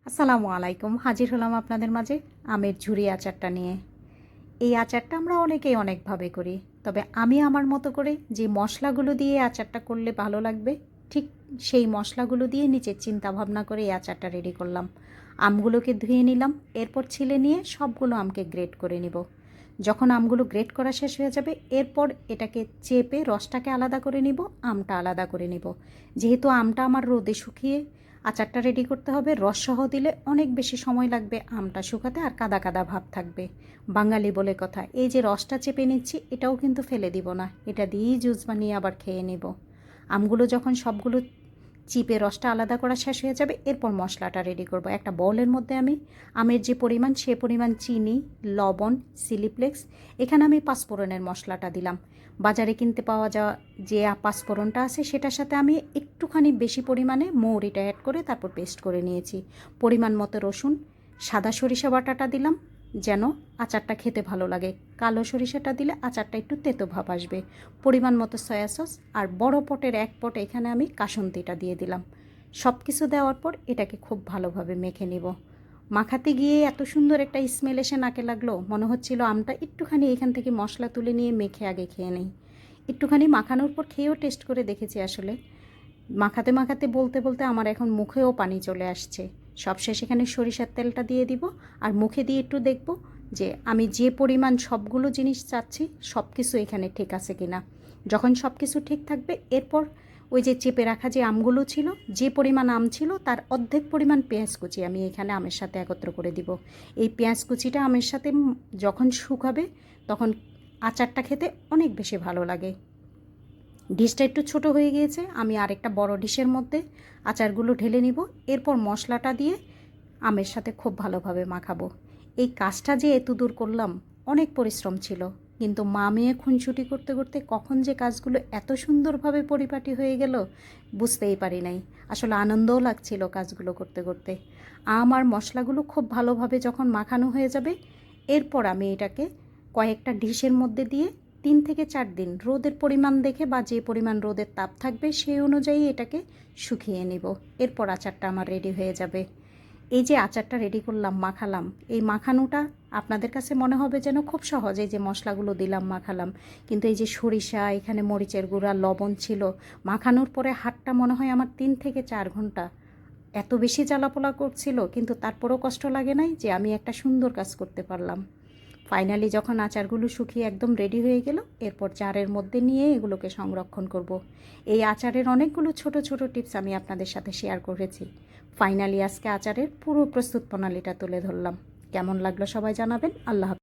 আসসালামু আলাইকুম, হাজির হলাম আপনাদের মাঝে আমের ঝুরি আচারটা নিয়ে। এই আচারটা আমরা অনেকেই অনেকভাবে করি, তবে আমি আমার মতো করে যে মশলাগুলো দিয়ে আচারটা করলে ভালো লাগবে, ঠিক সেই মশলাগুলো দিয়ে নিচের চিন্তা ভাবনা করে এই আচারটা রেডি করলাম। আমগুলোকে ধুয়ে নিলাম, এরপর ছিলে নিয়ে সবগুলো আমকে গ্রেট করে নিব। যখন আমগুলো গ্রেট করা শেষ হয়ে যাবে, এরপর এটাকে চেপে রসটাকে আলাদা করে নিব, আমটা আলাদা করে নিব। যেহেতু আমটা আমার রোদে শুকিয়ে আচারটা রেডি করতে হবে, রসসহ দিলে অনেক বেশি সময় লাগবে আমটা শুকাতে, আর কাদা কাদা ভাব থাকবে। বাঙালি বলে কথা, এই যে রসটা চেপে নিচ্ছি এটাও কিন্তু ফেলে দিব না, এটা দিয়েই জুস বানিয়ে আবার খেয়ে নেব। আমগুলো যখন সবগুলো চিপে রসটা আলাদা করা শেষ হয়ে যাবে, এরপর মশলাটা রেডি করব। একটা বোলের মধ্যে আমি আমের যে পরিমাণ সে পরিমাণ চিনি, লবণ, চিলিফ্লেক্স, এখানে আমি পাঁচফোড়নের মশলাটা দিলাম। বাজারে কিনতে পাওয়া যাওয়া যে পাঁচফোড়নটা আছে সেটার সাথে আমি একটুখানি বেশি পরিমাণে মৌরিটা অ্যাড করে তারপর পেস্ট করে নিয়েছি। পরিমাণ মতো রসুন, সাদা সরিষা বাটাটা দিলাম যেন আচারটা খেতে ভালো লাগে। কালো সরিষাটা দিলে আচারটা একটু তেতো ভাব আসবে। পরিমাণ মতো সয়া সস, আর বড় পটের এক পট এখানে আমি কাসুন্দিটা দিয়ে দিলাম। সব কিছু দেওয়ার পর এটাকে খুব ভালোভাবে মেখে নিব। মাখাতে গিয়ে এত সুন্দর একটা স্মেল এসে নাকে লাগলো, মনে হচ্ছিল আমটা একটুখানি এখান থেকে মশলা তুলে নিয়ে মেখে আগে খেয়ে নেই। একটুখানি মাখানোর পর খেয়েও টেস্ট করে দেখেছি, আসলে মাখাতে মাখাতে বলতে বলতে আমার এখন মুখেও পানি চলে আসছে। সবশেষ এখানে সরিষার তেলটা দিয়ে দিব, আর মুখে দিয়ে একটু দেখব যে আমি যে পরিমাণ সবগুলো জিনিস চাচ্ছি সব কিছু এখানে ঠিক আছে কিনা। যখন সব কিছু ঠিক থাকবে, এরপর ওই যে চেপে রাখা যে আমগুলো ছিল, যে পরিমাণ আম ছিল তার অর্ধেক পরিমাণ পেঁয়াজ কুচি আমি এখানে আমের সাথে একত্র করে দিব। এই পেঁয়াজ কুচিটা আমের সাথে যখন শুকাবে তখন আচারটা খেতে অনেক বেশি ভালো লাগে। ডিশটা একটু ছোট হয়ে গিয়েছে, আমি আরেকটা বড় ডিশের মধ্যে আচারগুলো ঢেলে নিব। এরপর মশলাটা দিয়ে আমের সাথে খুব ভালোভাবে মাখাবো। এই কাজটা যে এত দূর করলাম, অনেক পরিশ্রম ছিল, কিন্তু মা মেয়ে খুনসুটি করতে করতে কখন যে কাজগুলো এত সুন্দরভাবে পরিপাটি হয়ে গেল বুঝতেই পারি নাই। আসলে আনন্দও লাগছিল কাজগুলো করতে করতে। আম আর মশলাগুলো খুব ভালোভাবে যখন মাখানো হয়ে যাবে, এরপর আমি এটাকে কয়েকটা ডিশের মধ্যে দিয়ে 3 থেকে 4 দিন রোদের পরিমাণ দেখে বা যে পরিমাণ রোদের তাপ থাকবে সেই অনুযায়ী এটাকে শুকিয়ে নেব। এরপর আচারটা আমার রেডি হয়ে যাবে। এই যে আচারটা রেডি করলাম, মাখালাম, এই মাখানোটা আপনাদের কাছে মনে হবে যেন খুব সহজ, এই যে মশলাগুলো দিলাম মাখালাম, কিন্তু এই যে সরিষা, এখানে মরিচের গুঁড়া, লবণ ছিল, মাখানোর পরে হাতটা মনে হয় আমার 3 থেকে 4 ঘন্টা এত বেশি জ্বালাপোলা করছিল, কিন্তু তারপরও কষ্ট লাগে নাই যে আমি একটা সুন্দর কাজ করতে পারলাম। ফাইনালি যখন আচারগুলো শুকিয়ে একদম রেডি হয়ে গেল, এরপর জারের মধ্যে নিয়ে এগুলোকে সংরক্ষণ করব। এই আচারের অনেকগুলো ছোট ছোট টিপস আমি আপনাদের সাথে শেয়ার করেছি। ফাইনালি আজকে আচারের পুরো প্রস্তুত প্রণালীটা তুলে ধরলাম। কেমন লাগলো সবাই জানাবেন। আল্লাহ হাফেজ।